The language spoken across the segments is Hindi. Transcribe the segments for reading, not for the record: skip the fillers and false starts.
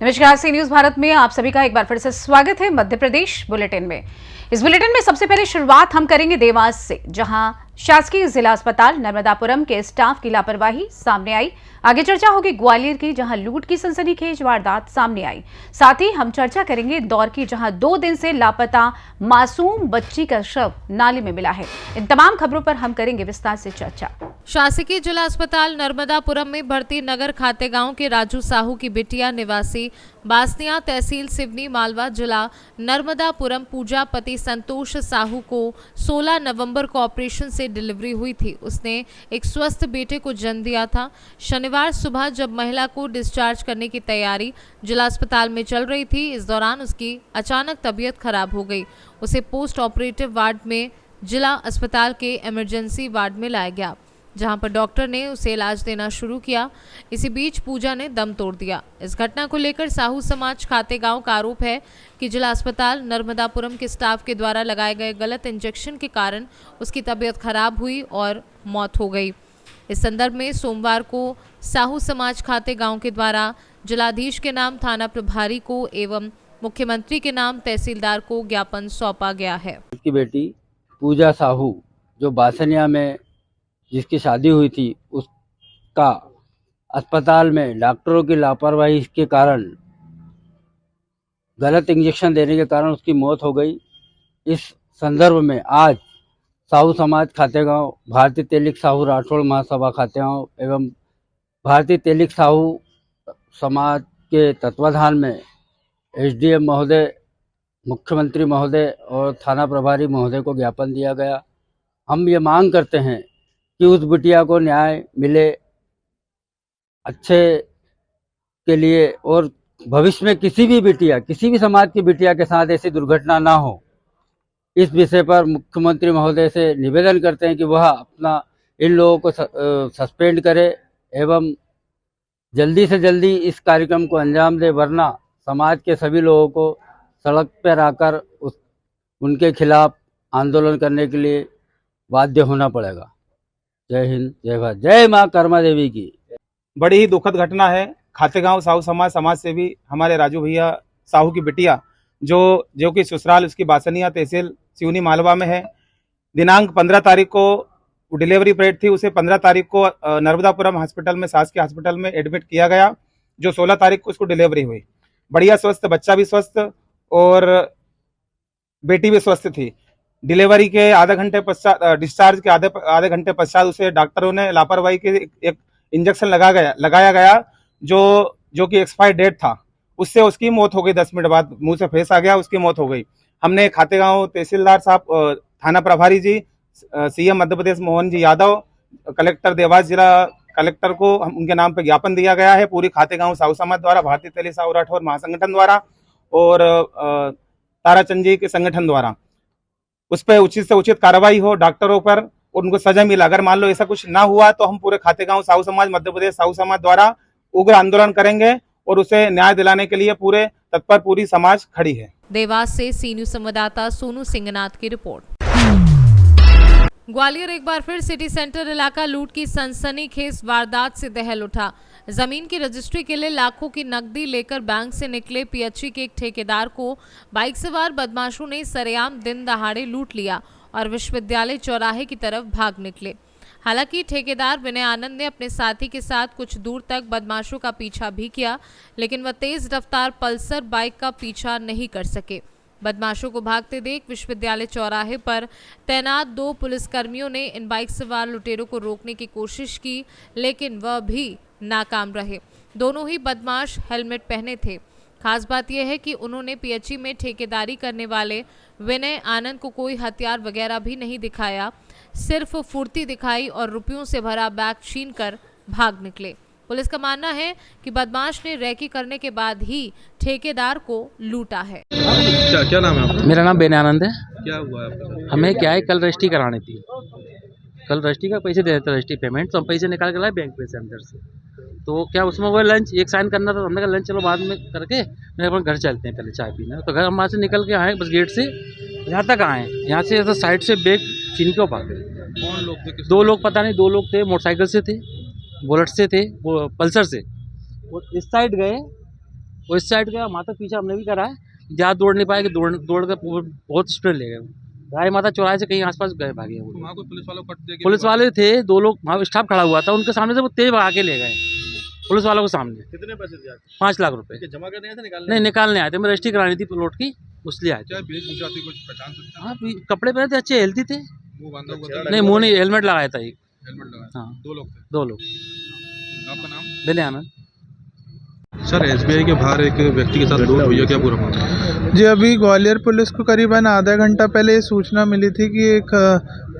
नमस्कार, सी न्यूज भारत में आप सभी का एक बार फिर से स्वागत है। मध्य प्रदेश बुलेटिन में इस बुलेटिन में सबसे पहले शुरुआत हम करेंगे देवास से, जहां शासकीय जिला अस्पताल नर्मदापुरम के स्टाफ की लापरवाही सामने आई। आगे चर्चा होगी ग्वालियर की, जहां लूट की सनसनीखेज वारदात सामने आई। साथ ही हम चर्चा करेंगे इंदौर की, जहां 2 दिन से लापता मासूम बच्ची का शव नाले में मिला है। इन तमाम खबरों पर हम करेंगे विस्तार से चर्चा। शासकीय जिला अस्पताल नर्मदापुरम में भर्ती नगर खातेगांव के राजू साहू की बिटिया निवासी बासनिया तहसील सिवनी मालवा जिला नर्मदापुरम पूजा पति संतोष साहू को 16 नवंबर को ऑपरेशन से डिलीवरी हुई थी। उसने एक स्वस्थ बेटे को जन्म दिया था। शनिवार सुबह जब महिला को डिस्चार्ज करने की तैयारी जिला अस्पताल में चल रही थी, इस दौरान उसकी अचानक तबीयत खराब हो गई। उसे पोस्ट ऑपरेटिव वार्ड में जिला अस्पताल के इमरजेंसी वार्ड में लाया गया, जहां पर डॉक्टर ने उसे इलाज देना शुरू किया। इसी बीच पूजा ने दम तोड़ दिया। इस घटना को लेकर साहू समाज खातेगांव का आरोप है कि जिला अस्पताल नर्मदापुरम के स्टाफ के द्वारा लगाए गए गलत इंजेक्शन के कारण उसकी तबीयत खराब हुई और मौत हो गई। इस संदर्भ में सोमवार को साहू समाज खातेगांव के द्वारा जिलाधीश के नाम थाना प्रभारी को एवं मुख्यमंत्री के नाम तहसीलदार को ज्ञापन सौंपा गया है। उसकी बेटी पूजा साहू, जो बासनिया में जिसकी शादी हुई थी, उसका अस्पताल में डॉक्टरों की लापरवाही के कारण, गलत इंजेक्शन देने के कारण उसकी मौत हो गई। इस संदर्भ में आज साहू समाज खातेगांव, भारतीय तेलिक साहू राठौड़ महासभा खातेगांव एवं भारतीय तेलिक साहू समाज के तत्वाधान में एसडीएम महोदय, मुख्यमंत्री महोदय और थाना प्रभारी महोदय को ज्ञापन दिया गया। हम ये मांग करते हैं कि उस बिटिया को न्याय मिले अच्छे के लिए, और भविष्य में किसी भी बिटिया, किसी भी समाज की बिटिया के साथ ऐसी दुर्घटना ना हो। इस विषय पर मुख्यमंत्री महोदय से निवेदन करते हैं कि वह अपना इन लोगों को सस्पेंड करे एवं जल्दी से जल्दी इस कार्यक्रम को अंजाम दे, वरना समाज के सभी लोगों को सड़क पर आकर उनके खिलाफ आंदोलन करने के लिए बाध्य होना पड़ेगा। जय हिंद, जय भारत, जय माँ कर्मा देवी की। बड़ी ही दुखद घटना है। खातेगांव साहू समाज सेवी हमारे राजू भैया साहू की बिटिया जो कि ससुराल उसकी बासनिया तहसील सिवनी मालवा में है। दिनांक 15 तारीख को डिलीवरी पीरियड थी। उसे 15 तारीख को नर्मदापुरम हॉस्पिटल में, शासकीय हॉस्पिटल में एडमिट किया गया, जो 16 तारीख को उसको डिलीवरी हुई। बढ़िया स्वस्थ, बच्चा भी स्वस्थ और बेटी भी स्वस्थ थी। डिलीवरी के आधे घंटे पश्चात, डिस्चार्ज के आधे घंटे पश्चात उसे डॉक्टरों ने लापरवाही के एक इंजेक्शन लगाया गया जो कि एक्सपायर डेट था। उससे उसकी मौत हो गई। 10 मिनट बाद मुंह से फेस आ गया, उसकी मौत हो गई। हमने खातेगांव तहसीलदार साहब, थाना प्रभारी जी, सीएम मध्य प्रदेश मोहन जी यादव, कलेक्टर देवास जिला कलेक्टर को उनके नाम पर ज्ञापन दिया गया है। पूरी खातेगांव साहू समाज द्वारा, भारतीय तेली साहू राठौर महासंगठन द्वारा और ताराचंद जी के संगठन द्वारा उस पर उचित से उचित कार्रवाई हो, डॉक्टरों पर उनको सजा मिला। अगर मान लो ऐसा कुछ ना हुआ तो हम पूरे खातेगांव साहू समाज, मध्य प्रदेश साहू समाज द्वारा उग्र आंदोलन करेंगे और उसे न्याय दिलाने के लिए पूरे तत्पर पूरी समाज खड़ी है। देवास से सी न्यूज संवाददाता सोनू सिंहनाथ की रिपोर्ट। ग्वालियर एक बार फिर सिटी सेंटर इलाका लूट की सनसनीखेज वारदात से दहल उठा। जमीन की रजिस्ट्री के लिए लाखों की नकदी लेकर बैंक से निकले पीएचई के एक ठेकेदार को बाइक सवार बदमाशों ने सरेआम दिन दहाड़े लूट लिया और विश्वविद्यालय चौराहे की तरफ भाग निकले। हालांकि ठेकेदार विनय आनंद ने अपने साथी के साथ कुछ दूर तक बदमाशों का पीछा भी किया, लेकिन वह तेज रफ्तार पल्सर बाइक का पीछा नहीं कर सके। बदमाशों को भागते देख विश्वविद्यालय चौराहे पर तैनात 2 पुलिसकर्मियों ने इन बाइक सवार लुटेरों को रोकने की कोशिश की, लेकिन वह भी नाकाम रहे। दोनों ही बदमाश हेलमेट पहने थे। खास बात यह है कि उन्होंने पीएचई में ठेकेदारी करने वाले विनय आनंद को कोई हथियार वगैरह भी नहीं दिखाया, सिर्फ फुर्ती दिखाई और रुपयों से भरा बैग छीनकर भाग निकले। पुलिस का मानना है कि बदमाश ने रेकी करने के बाद ही ठेकेदार को लूटा है। क्या नाम है आपका? मेरा नाम विनय आनंद है। क्या हुआ आपका? हमें क्या है, कल रजिस्ट्री करानी थी। कल रजिस्ट्री का पैसे दे देते, रजिस्ट्री पेमेंट, तो हम पैसे निकाल के लाए बैंक पे से अंदर से। तो क्या उसमें वो लंच एक साइन करना था, हमने कहा लंच चलो बाद में करके मेरे अपन घर चलते हैं, पहले चाय पीना। तो घर हम वहाँ से निकल के आए, बस गेट से यहाँ तक आए, यहाँ से ऐसा साइड से बैग छीन के भाग गए। कौन लोग थे? 2 लोग, पता नहीं 2 लोग थे, मोटरसाइकिल से थे, बुलेट से थे, वो पल्सर से। और इस साइड गए वो इस साइड गया, माता पीछे हमने भी करा है, ज़्यादा दौड़ नहीं पाए कि दौड़ कर बहुत स्पीड ले गए। राय माता चौराहे से कहीं आसपास गए, भागे वो। वहाँ कोई पुलिस वालों को कट देके पुलिस वाले थे, 2 लोग वहाँ स्टाफ खड़ा हुआ था, उनके सामने से वो तेज भगा के ले गए पुलिस वालों के सामने। कितने पैसे दिए? 5 लाख रुपए। जमा करने आए थे निकालने? नहीं, निकालने आए थे, मैं रजिस्ट्री करानी थी प्लॉट की, उसलिए आए थे। क्या वेशभूषा थी, कुछ पहचान सकते हैं? हाँ, कपड़े पहने थे, अच्छे हेल्थी थे। मुंह बांधा हुआ था? नहीं, मुँह नहीं, हेलमेट लगाया था एक। हेलमेट लगाया? हाँ, 2 लोग थे। 2 लोग। आपका नाम? बिना आनंद। सर, एसबीआई के बाहर एक व्यक्ति के साथ लूट हुई है, क्या पूरा मामला? जी, अभी ग्वालियर पुलिस को करीबन आधा घंटा पहले ये सूचना मिली थी कि एक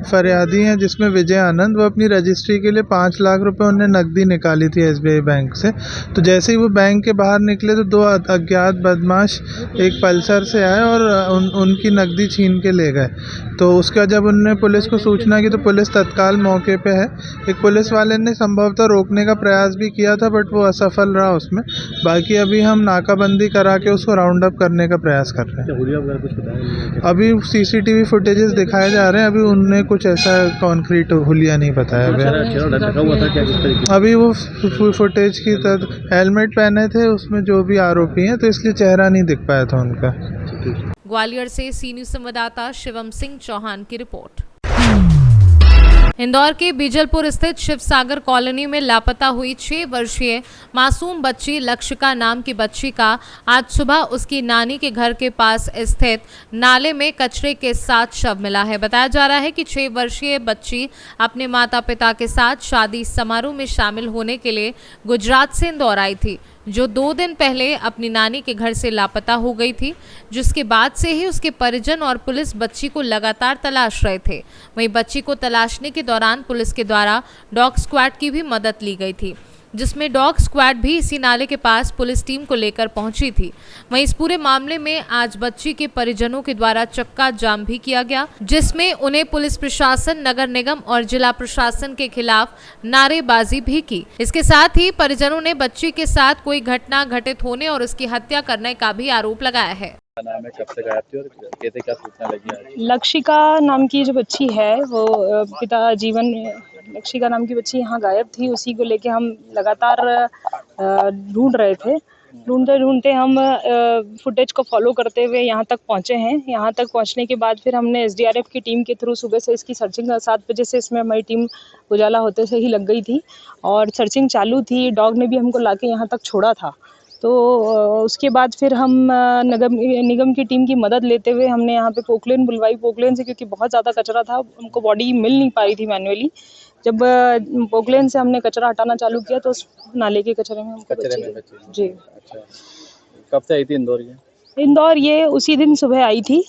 फरियादी हैं जिसमें विजय आनंद, वो अपनी रजिस्ट्री के लिए 5 लाख रुपए उन्हें नकदी निकाली थी एसबीआई बैंक से। तो जैसे ही वो बैंक के बाहर निकले तो 2 अज्ञात बदमाश एक पल्सर से आए और उनकी नकदी छीन के ले गए। तो उसके बाद जब उन्होंने पुलिस को सूचना की तो पुलिस तत्काल मौके पे है। एक पुलिस वाले ने संभवतः रोकने का प्रयास भी किया था, बट वो असफल रहा उसमें। बाकी अभी हम नाकाबंदी करा के उसको राउंड अप करने का प्रयास कर रहे हैं। अभी सीसीटीवी फुटेजेस दिखाए जा रहे हैं, अभी उनने कुछ ऐसा कॉन्क्रीट हुलिया नहीं बताया गया। अभी वो फुटेज की हेलमेट पहने थे उसमें जो भी आरोपी हैं, तो इसलिए चेहरा नहीं दिख पाया था उनका। ग्वालियर से सी न्यूज संवाददाता शिवम सिंह चौहान की रिपोर्ट। इंदौर के बीजलपुर स्थित शिवसागर कॉलोनी में लापता हुई 6 वर्षीय मासूम बच्ची लक्षिका नाम की बच्ची का आज सुबह उसकी नानी के घर के पास स्थित नाले में कचरे के साथ शव मिला है। बताया जा रहा है कि 6 वर्षीय बच्ची अपने माता पिता के साथ शादी समारोह में शामिल होने के लिए गुजरात से इंदौर आई थी, जो 2 दिन पहले अपनी नानी के घर से लापता हो गई थी, जिसके बाद से ही उसके परिजन और पुलिस बच्ची को लगातार तलाश रहे थे। वहीं बच्ची को तलाशने के दौरान पुलिस के द्वारा डॉग स्क्वाड की भी मदद ली गई थी, जिसमें डॉग स्क्वाड भी इसी नाले के पास पुलिस टीम को लेकर पहुंची थी। वहीं इस पूरे मामले में आज बच्ची के परिजनों के द्वारा चक्का जाम भी किया गया, जिसमें उन्हें पुलिस प्रशासन, नगर निगम और जिला प्रशासन के खिलाफ नारेबाजी भी की। इसके साथ ही परिजनों ने बच्ची के साथ कोई घटना घटित होने और उसकी हत्या करने का भी आरोप लगाया है। नाम है, कब से गायब थी और कैसे क्या सूचना लगी आज? लक्षिका नाम की जो बच्ची है वो पिता जीवन लक्षिका नाम की बच्ची यहाँ गायब थी। उसी को लेके हम लगातार ढूंढ रहे थे। ढूंढते ढूंढते हम फुटेज को फॉलो करते हुए यहाँ तक पहुँचे हैं। यहाँ तक पहुँचने के बाद फिर हमने एसडीआरएफ की टीम के थ्रू सुबह से इसकी सर्चिंग 7 बजे से इसमें हमारी टीम उजाला होते से ही लग गई थी और सर्चिंग चालू थी। डॉग ने भी हमको लाके यहाँ तक छोड़ा था। तो उसके बाद फिर हम नगर निगम की टीम की मदद लेते हुए हमने यहाँ पे पोकलेन बुलवाई। पोकलेन से क्योंकि बहुत ज़्यादा कचरा था, हमको बॉडी मिल नहीं पा रही थी मैन्युअली। जब पोकलेन से हमने कचरा हटाना चालू किया तो उस नाले के कचरे में हमको बची। जी। अच्छा, कब से आई थी इंदौर? इंदौर ये उसी दिन सुबह आई थी।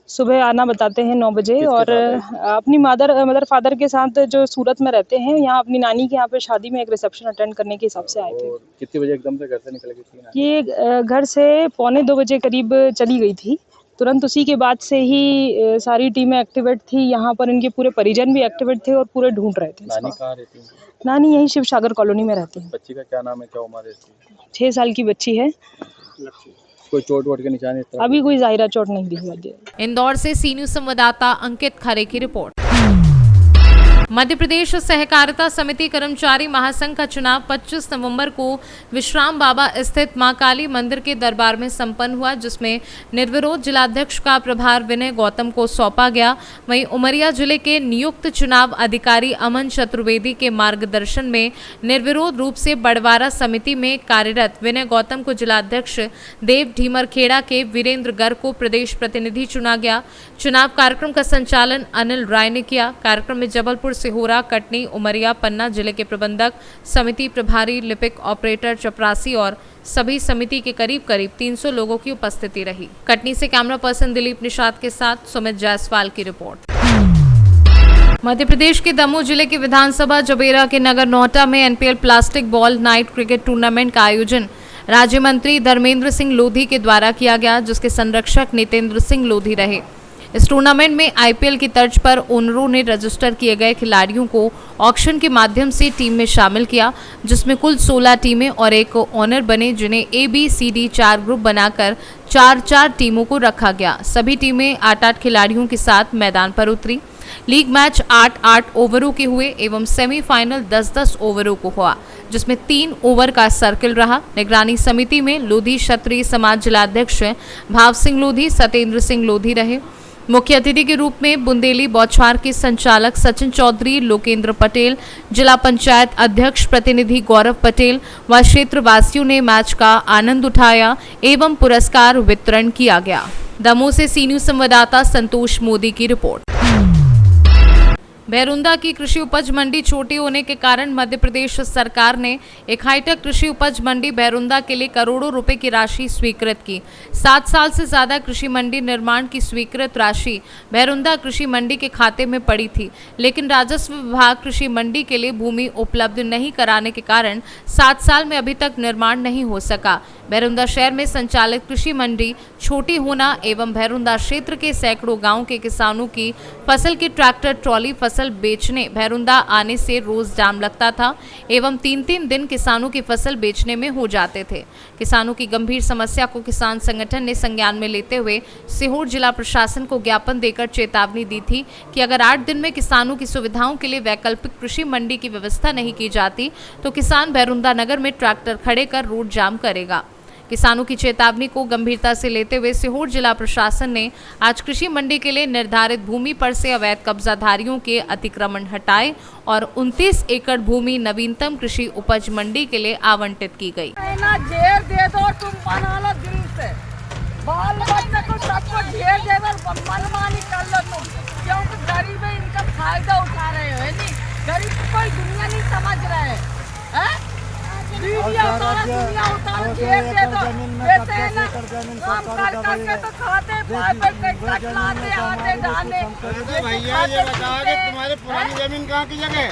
सुबह आना बताते हैं 9 बजे और अपनी मदर फादर के साथ जो सूरत में रहते हैं, यहाँ अपनी नानी के यहाँ पे शादी में एक रिसेप्शन अटेंड करने के हिसाब से आए थे। कितने बजे एकदम से घर से निकल गई थी? ये घर से 1:45 बजे करीब चली गई थी। तुरंत उसी के बाद से ही सारी टीमें एक्टिवेट थी। यहाँ पर इनके पूरे परिजन भी एक्टिवेट थे और पूरे ढूंढ रहे थे। नानी कहाँ रहती है? नानी यही शिवसागर कॉलोनी में रहती है। बच्ची का क्या नाम है, क्या उम्र है इसकी? 6 साल की बच्ची है। कोई चोट वोट के निशान? अभी कोई जाहिरा चोट नहीं दिखी। इंदौर से सी न्यूज संवाददाता अंकित खरे की रिपोर्ट। मध्य प्रदेश सहकारिता समिति कर्मचारी महासंघ का चुनाव 25 नवंबर को विश्राम बाबा स्थित मां काली मंदिर के दरबार में संपन्न हुआ, जिसमें निर्विरोध जिलाध्यक्ष का प्रभार विनय गौतम को सौंपा गया। वहीं उमरिया जिले के नियुक्त चुनाव अधिकारी अमन चतुर्वेदी के मार्गदर्शन में निर्विरोध रूप से बड़वारा समिति में कार्यरत विनय गौतम को जिलाध्यक्ष, देव ढीमरखेड़ा के वीरेंद्र गर्ग को प्रदेश प्रतिनिधि चुना गया। चुनाव कार्यक्रम का संचालन अनिल राय ने किया। कार्यक्रम में जबलपुर, सिहोरा, कटनी, उमरिया, पन्ना जिले के प्रबंधक, समिति प्रभारी, लिपिक, ऑपरेटर, चपरासी और सभी समिति के करीब 300 लोगों की उपस्थिति रही। कटनी से कैमरा पर्सन दिलीप निषाद के साथ सुमित जायसवाल की रिपोर्ट। मध्य प्रदेश के दमोह जिले के विधानसभा जबेरा के नगर नौटा में NPL plastic ball night cricket tournament का आयोजन राज्य मंत्री धर्मेंद्र सिंह लोधी के द्वारा किया गया, जिसके संरक्षक नितेंद्र सिंह लोधी रहे। इस टूर्नामेंट में आईपीएल की तर्ज पर ओनरों ने रजिस्टर किए गए खिलाड़ियों को ऑक्शन के माध्यम से टीम में शामिल किया, जिसमें कुल 16 टीमें और एक ओनर बने, जिन्हें ABCD 4 ग्रुप बनाकर 4-4 टीमों को रखा गया। सभी टीमें 8-8 खिलाड़ियों के साथ मैदान पर उतरी। लीग मैच 8-8 ओवरों के हुए एवं सेमीफाइनल 10-10 ओवरों को हुआ, जिसमें 3 ओवर का सर्किल रहा। निगरानी समिति में लोधी क्षत्रिय समाज जिलाध्यक्ष भाव सिंह लोधी, सत्येंद्र सिंह लोधी रहे। मुख्य अतिथि के रूप में बुंदेली बौछार के संचालक सचिन चौधरी, लोकेंद्र पटेल, जिला पंचायत अध्यक्ष प्रतिनिधि गौरव पटेल व क्षेत्रवासियों ने मैच का आनंद उठाया एवं पुरस्कार वितरण किया गया। दमोह से सी न्यूज संवाददाता संतोष मोदी की रिपोर्ट। बैरुंदा की कृषि उपज मंडी छोटी होने के कारण मध्य प्रदेश सरकार ने एक हाईटेक कृषि उपज मंडी बैरुंदा के लिए करोड़ों रुपए की राशि स्वीकृत की। 7 साल से ज्यादा कृषि मंडी निर्माण की स्वीकृत राशि बैरुंदा कृषि मंडी के खाते में पड़ी थी, लेकिन राजस्व विभाग कृषि मंडी के लिए भूमि उपलब्ध नहीं कराने के कारण 7 साल में अभी तक निर्माण नहीं हो सका। बैरुंदा शहर में संचालित कृषि मंडी छोटी होना एवं बैरुंदा क्षेत्र के सैकड़ों गाँव के किसानों की फसल की ट्रैक्टर ट्रॉली फसल बेचने बैरुंदा आने से रोज जाम लगता था एवं 3-3 दिन किसानों की फसल बेचने में हो जाते थे। किसानों की गंभीर समस्या को किसान संगठन ने संज्ञान में लेते हुए सीहोर जिला प्रशासन को ज्ञापन देकर चेतावनी दी थी कि अगर 8 दिन में किसानों की सुविधाओं के लिए वैकल्पिक कृषि मंडी की व्यवस्था नहीं की जाती तो किसान बैरुंदा नगर में ट्रैक्टर खड़े कर रोड जाम करेगा। किसानों की चेतावनी को गंभीरता से लेते हुए सीहोर जिला प्रशासन ने आज कृषि मंडी के लिए निर्धारित भूमि पर से अवैध कब्जाधारियों के अतिक्रमण हटाए और 29 एकड़ भूमि नवीनतम कृषि उपज मंडी के लिए आवंटित की गई। घेर दे दो, तुम बना लो दिल से, बाल बच्चे को सबको घेर दे दो, मनमानी कर लो तुम, क्योंकि गरीब है, इनका फायदा उठा रहे हो, नहीं गरीब कोई दुनिया नहीं समझ रहे हैं। दुनिया उतारो, घेर दे दो, देते हैं ना, काम कर करके तो खाते, कट लाते, आते डाले। भैया ये बताओ कि तुम्हारी पुरानी जमीन कहाँ की जगह है?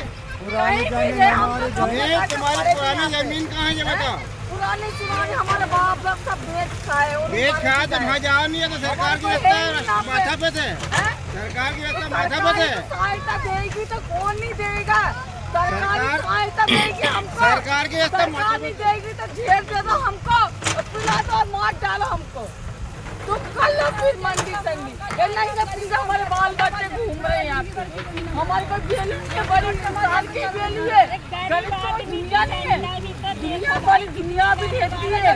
तुम्हारी पुरानी जमीन कहाँ है ये बताओ? पुरानी हमारे बाप लोग सब बेच खाए तो वहाँ जाओ नहीं है तो सरकार की व्यवस्था माथा पे थे, सरकार की व्यवस्था माथा पे थे। सहायता देगी तो कौन नहीं देगा? सरकार सहायता देगी हमको, सरकार की व्यवस्था सरकार नहीं देगी तो जेल दे दो हमको, पिला दो और मार डालो हमको, तुम कर लो फिर मंडी संगी। ये नहीं तो फिर हमारे बाल बच्चे घूम रहे हैं यहाँ पे, हमारे को वैल्यू है, बड़ी किसान की वैल्यू है, गरीब को दुनिया नहीं है, दुनिया बड़ी दुनिया भी देती है,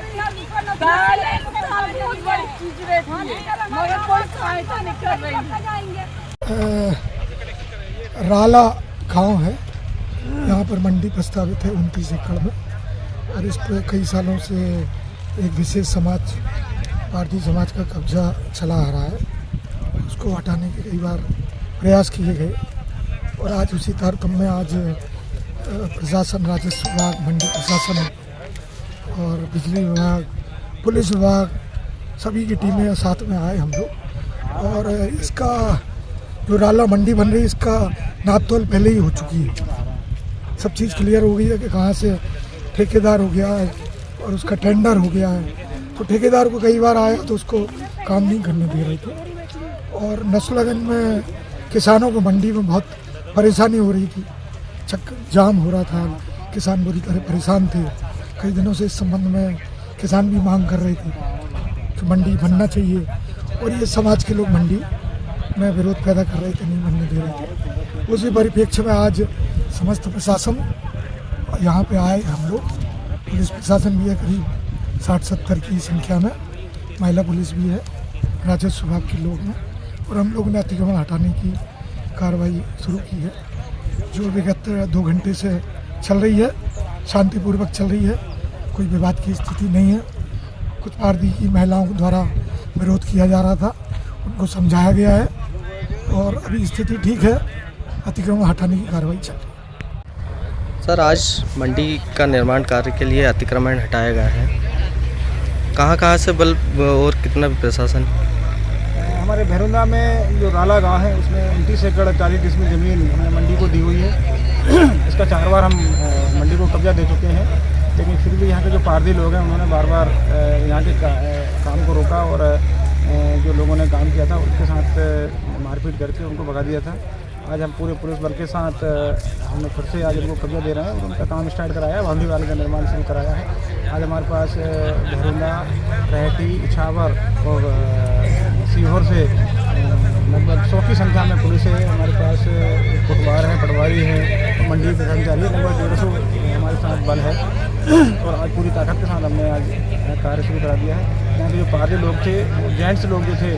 बहुत बड़ी चीज रहती है, मगर कोई सहायता नहीं कर रही है। राला गाँव है, यहाँ पर मंडी प्रस्तावित है 29 एकड़ में, और इस पर कई सालों से एक विशेष समाज भारतीय समाज का कब्जा चला आ रहा है। उसको हटाने के कई बार प्रयास किए गए और आज उसी तारतम्य में आज प्रशासन, राजस्व विभाग, मंडी प्रशासन और बिजली विभाग, पुलिस विभाग सभी की टीमें साथ में आए हम लोग, और इसका जो राला मंडी बन रही है इसका नापतोल पहले ही हो चुकी है। सब चीज़ क्लियर हो गई है कि कहाँ से ठेकेदार हो गया है और उसका टेंडर हो गया है। तो ठेकेदार को कई बार आया तो उसको काम नहीं करने दे रहे थे, और नस्लगंज में किसानों को मंडी में बहुत परेशानी हो रही थी, जाम हो रहा था, किसान बुरी तरह परेशान थे। कई दिनों से इस संबंध में किसान भी मांग कर रहे थे कि मंडी बनना चाहिए, और ये समाज के लोग मंडी में विरोध पैदा कर रहे थे, नहीं बनने दे रहे थे। उसी परिप्रेक्ष्य में आज समस्त प्रशासन यहाँ पे आए, हम लोग पुलिस प्रशासन भी है करीब 60-70 की संख्या में, महिला पुलिस भी है, राजस्व विभाग के लोग हैं, और हम लोगों ने अतिक्रमण हटाने की कार्रवाई शुरू की है, जो विगत 2 घंटे से चल रही है, शांतिपूर्वक चल रही है, कोई विवाद की स्थिति नहीं है। कुछ पारदी की महिलाओं द्वारा विरोध किया जा रहा था, उनको समझाया गया है और अभी स्थिति ठीक है, अतिक्रमण हटाने की कार्रवाई चल रही है। सर, आज मंडी का निर्माण कार्य के लिए अतिक्रमण हटाया गया है, कहाँ से बल और कितना प्रशासन? हमारे बैरुंदा में जो राला गांव है उसमें 29 एकड़ 40 डिसमिल ज़मीन हमने मंडी को दी हुई है। इसका 4 बार हम मंडी को कब्जा दे चुके हैं, लेकिन फिर भी यहाँ के जो पारदी लोग हैं उन्होंने बार बार यहाँ के काम को रोका और जो लोगों ने काम किया था उनके साथ मारपीट करके उनको भगा दिया था। आज हम पूरे पुलिस बल के साथ हमने फिर से आज उनको कब्जा दे रहे हैं और उनका काम स्टार्ट कराया है, बाउंड्री वाल का निर्माण शुरू कराया है। आज हमारे पास बैरुंदा, रहटी, इछावर और सीहोर से लगभग 100 की संख्या में पुलिस है हमारे पास, कोतवाल है, पटवारी है, मंडी के कर्मचारी है, लगभग 150 हमारे साथ बल है। और आज पूरी ताकत के साथ हमने आज कार्य शुरू करा दिया है। यहाँ के जो पार्टी लोग थे, जेंट्स लोग जो थे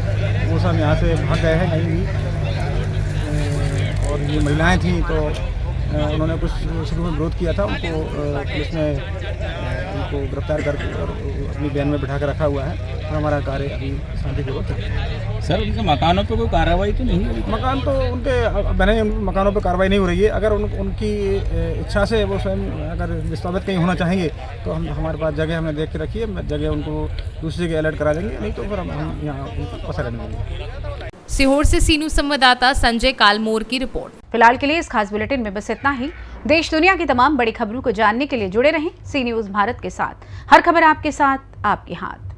वो सब यहाँ से भाग गए हैं कहीं भी, और ये महिलाएं थीं तो उन्होंने कुछ शुरू में विरोध किया था, उनको पुलिस ने उनको गिरफ्तार करके और अपनी वैन में बिठा कर रखा हुआ है। और हमारा कार्य अभी शांतिपूर्वक है। सर उनके मकानों पर कोई कार्रवाई तो नहीं हुई? मकान तो उनके बने, मकानों पर कार्रवाई नहीं हो रही है। अगर उनकी इच्छा से वो स्वयं अगर विस्थापित कहीं होना चाहेंगे तो हमारे पास जगह हमने देख के रखी है, जगह उनको दूसरी जगह अलर्ट करा देंगे, नहीं तो फिर हम यहाँ उनको पसंद रहने देंगे। सीहोर से सीनू संवाददाता संजय कालमोर की रिपोर्ट। फिलहाल के लिए इस खास बुलेटिन में बस इतना ही। देश दुनिया की तमाम बड़ी खबरों को जानने के लिए जुड़े रहें सी न्यूज़ भारत के साथ। हर खबर आपके साथ, आपके हाथ।